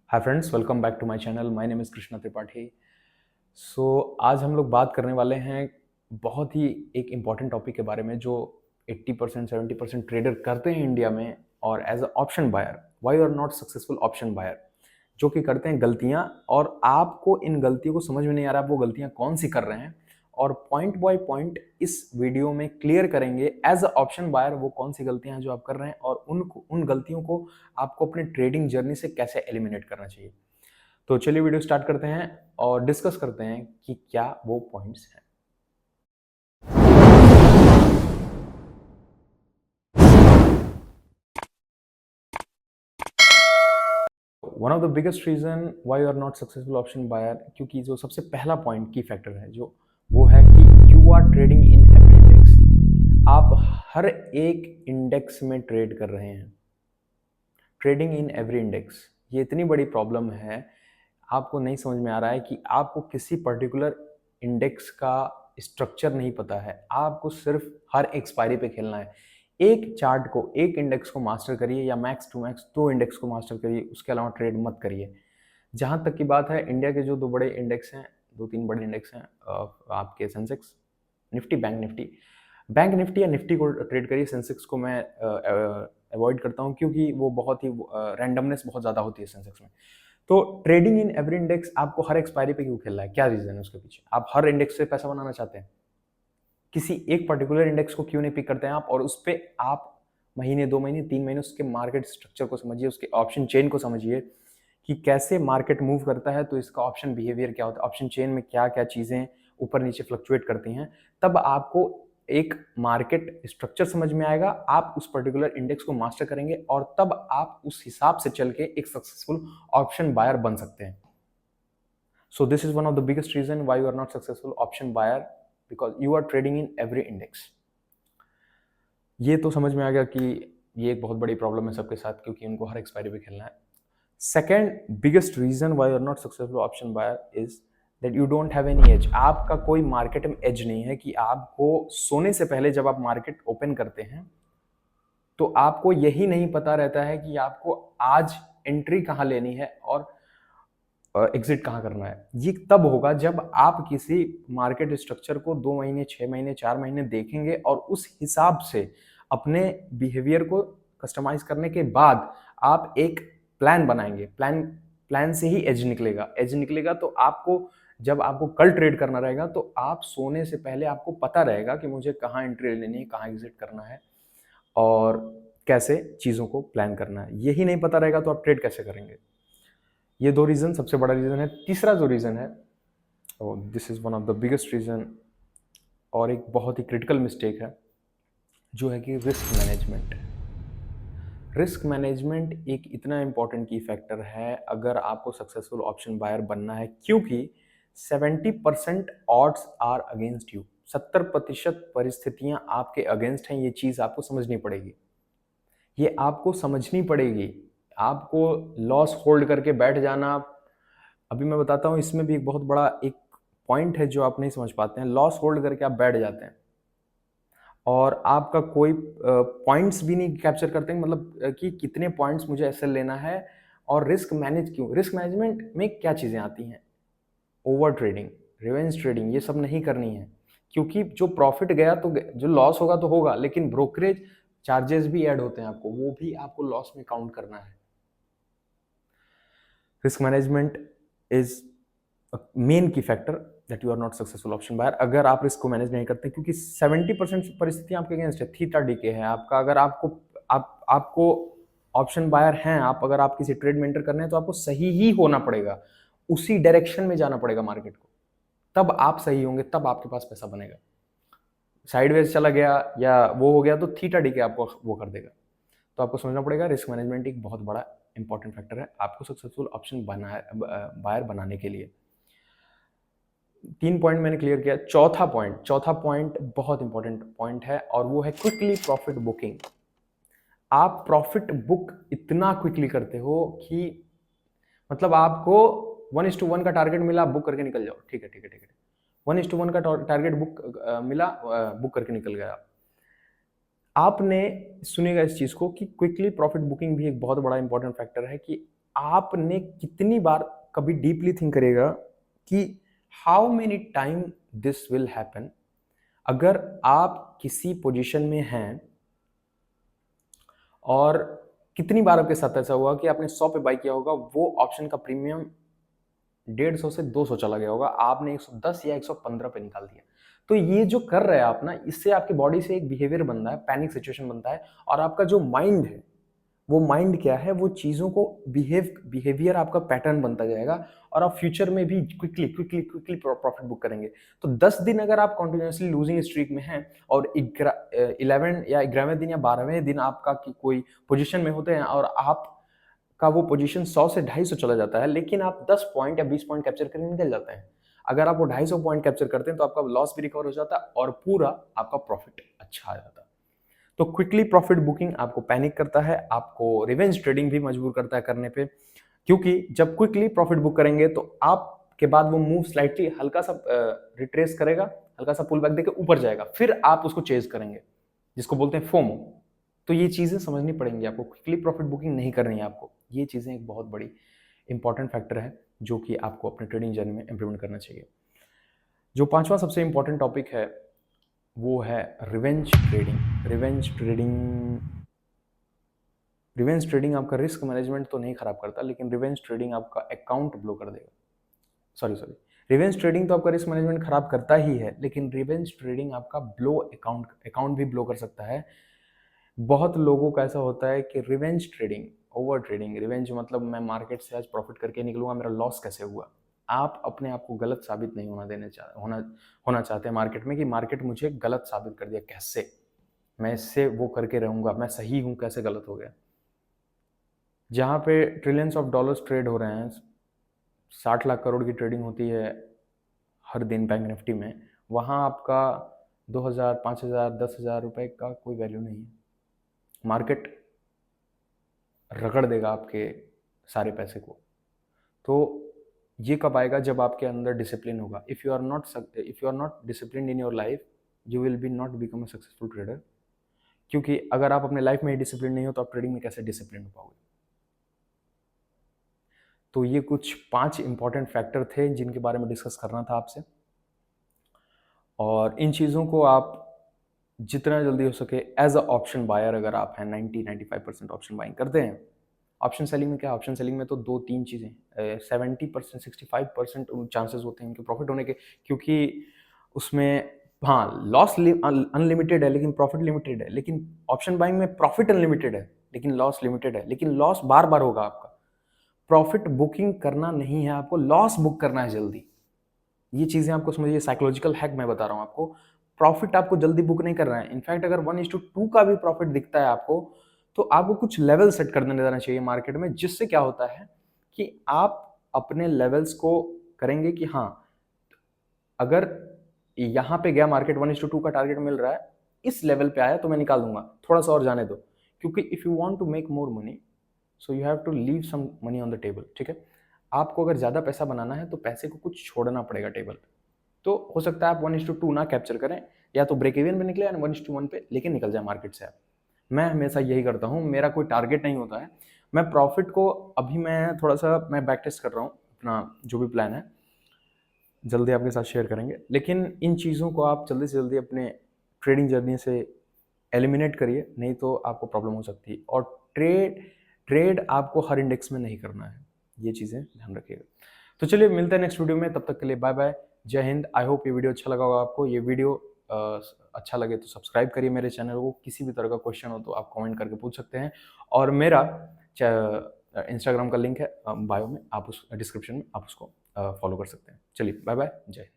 Hi friends, welcome back to my channel. My name is Krishna Tripathi. आज हम लोग बात करने वाले हैं बहुत ही एक इम्पॉर्टेंट टॉपिक के बारे में जो 80% 70% ट्रेडर करते हैं इंडिया में, और as a option buyer why you are not successful option buyer, जो कि करते हैं गलतियां, और आपको इन गलतियों को समझ में नहीं आ रहा वो गलतियां कौन सी कर रहे हैं, और पॉइंट बाय पॉइंट इस वीडियो में क्लियर करेंगे एज अ ऑप्शन बायर वो कौन सी गलतियां हैं जो आप कर रहे हैं, और उन गलतियों को आपको अपने ट्रेडिंग जर्नी से कैसे एलिमिनेट करना चाहिए। तो चलिए वीडियो स्टार्ट करते हैं और डिस्कस करते हैं कि क्या वो पॉइंट्स हैं। One of the biggest reason why you are not successful option buyer, क्योंकि जो सबसे पहला पॉइंट की फैक्टर है जो वो है कि you are trading in every index. आप हर एक इंडेक्स में ट्रेड कर रहे हैं। ट्रेडिंग इन एवरी इंडेक्स, ये इतनी बड़ी प्रॉब्लम है। आपको नहीं समझ में आ रहा है कि आपको किसी पर्टिकुलर इंडेक्स का स्ट्रक्चर नहीं पता है। आपको सिर्फ हर एक्सपायरी पे खेलना है। एक चार्ट को, एक इंडेक्स को मास्टर करिए, या मैक्स टू मैक्स 2 इंडेक्स को मास्टर करिए, उसके अलावा ट्रेड मत करिए। जहाँ तक की बात है, इंडिया के जो दो बड़े इंडेक्स हैं, 2-3 बड़े इंडेक्स हैं, आपके Sensex, Nifty, bank Nifty. Bank Nifty या निफ्टी को ट्रेड करिए। सेंसेक्स को मैं अवॉइड करता हूँ क्योंकि वो बहुत ही रैंडमनेस बहुत ज़्यादा होती है सेंसेक्स में। तो ट्रेडिंग इन एवरी इंडेक्स, आपको हर एक्सपायरी पे क्यों खेलना है? क्या रीजन है उसके पीछे? आप हर इंडेक्स से पैसा बनाना चाहते हैं? किसी एक पर्टिकुलर इंडेक्स को क्यों नहीं पिक करते हैं आप, और उस पर आप महीने, 2 महीने, 3 महीने उसके मार्केट स्ट्रक्चर को समझिए, उसके ऑप्शन चेन को समझिए कि कैसे मार्केट मूव करता है, तो इसका ऑप्शन बिहेवियर क्या होता है, ऑप्शन चेन में क्या क्या चीज़ें ऊपर नीचे फ्लक्चुएट करती हैं। तब आपको एक मार्केट स्ट्रक्चर समझ में आएगा। आप उस पर्टिकुलर इंडेक्स को मास्टर करेंगे और तब आप उस हिसाब से चल के एक सक्सेसफुल ऑप्शन बायर बन सकते हैं। So this is one of the biggest reason why you are not successful option buyer, because you are trading in every index. ये तो समझ में आ गया कि ये एक बहुत बड़ी प्रॉब्लम है सबके साथ, क्योंकि उनको हर एक्सपायरी पे खेलना है। Second biggest reason why are not successful option buyer is that you don't have any edge. आपका कोई मार्केट में एज नहीं है कि आपको सोने से पहले जब आप मार्केट ओपन करते हैं तो आपको यही नहीं पता रहता है कि आपको आज एंट्री कहाँ लेनी है और एग्जिट कहाँ करना है। ये तब होगा जब आप किसी मार्केट स्ट्रक्चर को 2 महीने, 6 महीने, 4 महीने देखेंगे और उस हिसाब से अपने बिहेवियर को कस्टमाइज करने के बाद आप एक प्लान बनाएंगे। प्लान से ही एज निकलेगा। एज निकलेगा तो आपको, जब आपको कल ट्रेड करना रहेगा तो आप सोने से पहले आपको पता रहेगा कि मुझे कहाँ एंट्री लेनी है, कहाँ एग्जिट करना है, और कैसे चीज़ों को प्लान करना है। यही नहीं पता रहेगा तो आप ट्रेड कैसे करेंगे? ये 2 रीज़न सबसे बड़ा रीज़न है। तीसरा जो रीज़न है, this is one of the biggest reason, और एक बहुत ही क्रिटिकल मिस्टेक है, जो है कि रिस्क मैनेजमेंट। रिस्क मैनेजमेंट एक इतना इंपॉर्टेंट की फैक्टर है अगर आपको सक्सेसफुल ऑप्शन बायर बनना है, क्योंकि 70% ऑड्स आर अगेंस्ट यू। 70% परिस्थितियां आपके अगेंस्ट हैं। ये चीज़ आपको समझनी पड़ेगी, ये आपको समझनी पड़ेगी। आपको लॉस होल्ड करके बैठ जाना, अभी मैं बताता हूँ, इसमें भी एक बहुत बड़ा एक पॉइंट है जो आप नहीं समझ पाते हैं। लॉस होल्ड करके आप बैठ जाते हैं और आपका कोई पॉइंट्स भी नहीं कैप्चर करते हैं, मतलब कि कितने पॉइंट्स मुझे एसएल लेना है, और रिस्क मैनेज क्यों। रिस्क मैनेजमेंट में क्या चीज़ें आती हैं? ओवर ट्रेडिंग, रिवेंज ट्रेडिंग, ये सब नहीं करनी है, क्योंकि जो प्रॉफिट गया तो जो लॉस होगा तो होगा, लेकिन ब्रोकरेज चार्जेस भी ऐड होते हैं आपको, वो भी आपको लॉस में काउंट करना है। Risk management is main key factor that you are not successful option buyer. अगर आप रिस्क को मैनेज नहीं करते, क्योंकि 70% परिस्थितियां आपके अगेंस्ट है, थीटा डीके है आपका। अगर आपको ऑप्शन बायर हैं, अगर आप किसी ट्रेड में एंटर करने हैं तो आपको सही ही होना पड़ेगा, उसी डायरेक्शन में जाना पड़ेगा मार्केट को, तब आप सही होंगे, तब आपके पास पैसा बनेगा। साइडवेज चला गया या वो हो गया तो थीटा डीके आपको वो कर देगा। तो आपको समझना पड़ेगा, रिस्क मैनेजमेंट एक बहुत बड़ा इंपॉर्टेंट फैक्टर है आपको सक्सेसफुल ऑप्शन बायर बनाने के लिए। 3 पॉइंट मैंने क्लियर किया। चौथा पॉइंट बहुत इंपॉर्टेंट पॉइंट है, और वो है क्विकली प्रॉफिट बुकिंग। आप प्रॉफिट बुक इतना क्विकली करते हो कि मतलब आपको 1:1 का टारगेट मिला, बुक करके निकल जाओ। ठीक है, ठीक है, ठीक है। 1:1 का टारगेट मिला, बुक करके निकल गया। आपने सुनेगा इस चीज को कि क्विकली प्रॉफिट बुकिंग भी एक बहुत बड़ा इंपॉर्टेंट फैक्टर है, कि आपने कितनी बार कभी डीपली थिंक करेगा कि how many time this will happen. अगर आप किसी पोजीशन में हैं और कितनी बार आपके साथ ऐसा हुआ कि आपने 100 पे बाई किया होगा, वो ऑप्शन का प्रीमियम 150 से 200 चला गया होगा, आपने 110 या 115 पे निकाल दिया। तो ये जो कर रहे हैं आप ना, इससे आपकी बॉडी से एक बिहेवियर बनता है, पैनिक सिचुएशन बनता है, और आपका जो माइंड है, वो माइंड क्या है, वो चीज़ों को बिहेवियर आपका पैटर्न बनता जाएगा, और आप फ्यूचर में भी क्विकली प्रॉफिट बुक करेंगे। तो 10 दिन अगर आप कंटिन्यूसली लूजिंग स्ट्रीक में हैं और 11 या 11वें दिन या 12वें दिन आपका कोई पोजीशन में होते हैं और आप का वो पोजीशन 100 से 250 चला जाता है, लेकिन आप 10 पॉइंट या 20 पॉइंट कैप्चर करके निकल जाते हैं। अगर आप वो 250 पॉइंट कैप्चर करते हैं तो आपका लॉस भी रिकवर हो जाता है और पूरा आपका प्रॉफिट अच्छा आ जाता है। तो क्विकली प्रॉफिट बुकिंग आपको पैनिक करता है, आपको रिवेंज ट्रेडिंग भी मजबूर करता है करने पे, क्योंकि जब क्विकली प्रॉफिट बुक करेंगे तो आपके बाद वो मूव स्लाइटली हल्का सा रिट्रेस करेगा, हल्का सा पुल बैक देके ऊपर जाएगा, फिर आप उसको चेज करेंगे, जिसको बोलते हैं फोमो। तो ये चीजें समझनी पड़ेंगी आपको, क्विकली प्रॉफिट बुकिंग नहीं करनी है आपको। ये चीजें एक बहुत बड़ी इंपॉर्टेंट फैक्टर है जो कि आपको अपने ट्रेडिंग जर्नी में इंप्लीमेंट करना चाहिए। जो पांचवा सबसे इंपॉर्टेंट टॉपिक है वो है रिवेंज ट्रेडिंग। रिवेंज ट्रेडिंग आपका रिस्क मैनेजमेंट तो नहीं खराब करता, लेकिन रिवेंज ट्रेडिंग आपका अकाउंट ब्लो कर देगा। सॉरी, रिवेंज ट्रेडिंग तो आपका रिस्क मैनेजमेंट खराब करता ही है, लेकिन रिवेंज ट्रेडिंग आपका अकाउंट भी ब्लो कर सकता है। बहुत लोगों का ऐसा होता है कि revenge trading, over trading, revenge मतलब मैं मार्केट से आज प्रॉफिट करके निकलूंगा, मेरा लॉस कैसे हुआ। आप अपने आप को गलत साबित नहीं होना चाहते मार्केट में कि मार्केट मुझे गलत साबित कर दिया, कैसे मैं इससे वो करके रहूंगा, मैं सही हूं, कैसे गलत हो गया। जहां पे ट्रिलियंस ऑफ डॉलर्स ट्रेड हो रहे हैं, 60 लाख करोड़ की ट्रेडिंग होती है हर दिन बैंक निफ्टी में, वहां आपका 2000, 5000, 10,000 रुपए का कोई वैल्यू नहीं है। मार्केट रगड़ देगा आपके सारे पैसे को। तो ये कब आएगा, जब आपके अंदर डिसिप्लिन होगा। If you are not discipline in your life, you will be not become a successful trader. क्योंकि अगर आप अपने लाइफ में ही डिसिप्लिन नहीं हो तो आप ट्रेडिंग में कैसे डिसिप्लिन हो पाओगे। तो ये कुछ 5 इंपॉर्टेंट फैक्टर थे जिनके बारे में डिस्कस करना था आपसे, और इन चीज़ों को आप जितना जल्दी हो सके एज अ ऑप्शन बायर, अगर आप हैं 90-95% ऑप्शन बाइंग करते हैं। ऑप्शन सेलिंग में क्या, ऑप्शन सेलिंग में तो 2-3 चीज़ें, 70%, 65% चांसेस होते हैं इनके प्रॉफिट होने के, क्योंकि उसमें हाँ लॉस अनलिमिटेड है लेकिन प्रॉफिट लिमिटेड है। लेकिन ऑप्शन बाइंग में प्रॉफिट अनलिमिटेड है लेकिन लॉस लिमिटेड है, लेकिन लॉस बार बार होगा आपका। प्रॉफिट बुकिंग करना नहीं है आपको, लॉस बुक करना है जल्दी। ये चीजें आपको समझिए, साइकोलॉजिकल हैक मैं बता रहा हूं आपको। प्रॉफिट आपको जल्दी बुक नहीं करना है। इनफैक्ट अगर 1:2 का भी प्रॉफिट दिखता है आपको, तो आपको कुछ लेवल सेट कर देना चाहिए मार्केट में, जिससे क्या होता है कि आप अपने लेवल्स को करेंगे कि हाँ, अगर यहाँ पे गया मार्केट 1:2 का टारगेट मिल रहा है, इस लेवल पे आया तो मैं निकाल दूंगा, थोड़ा सा और जाने दो। क्योंकि if you want to make more money, so you have to leave some money on the table. ठीक है, आपको अगर ज़्यादा पैसा बनाना है तो पैसे को कुछ छोड़ना पड़ेगा टेबल पे। तो हो सकता है आप 1:2 ना कैप्चर करें, या तो ब्रेक इवन पे निकले या 1:1 पे लेकिन निकल जाए मार्केट से आप। मैं हमेशा यही करता हूँ, मेरा कोई टारगेट नहीं होता है। मैं प्रॉफिट को अभी मैं थोड़ा सा मैं बैक टेस्ट कर रहा हूँ, अपना जो भी प्लान है जल्दी आपके साथ शेयर करेंगे। लेकिन इन चीज़ों को आप जल्दी से जल्दी अपने ट्रेडिंग जर्नी से एलिमिनेट करिए, नहीं तो आपको प्रॉब्लम हो सकती है। और ट्रेड आपको हर इंडेक्स में नहीं करना है, ये चीज़ें ध्यान रखिएगा। तो चलिए मिलते हैं नेक्स्ट वीडियो में, तब तक के लिए बाय बाय, जय हिंद। आई होप ये वीडियो अच्छा लगा होगा आपको। ये वीडियो अच्छा लगे तो सब्सक्राइब करिए मेरे चैनल को। किसी भी तरह का क्वेश्चन हो तो आप कमेंट करके पूछ सकते हैं, और मेरा इंस्टाग्राम का लिंक है बायो में, आप उस डिस्क्रिप्शन में आप उसको फॉलो कर सकते हैं। चलिए बाय बाय, जय हिंद।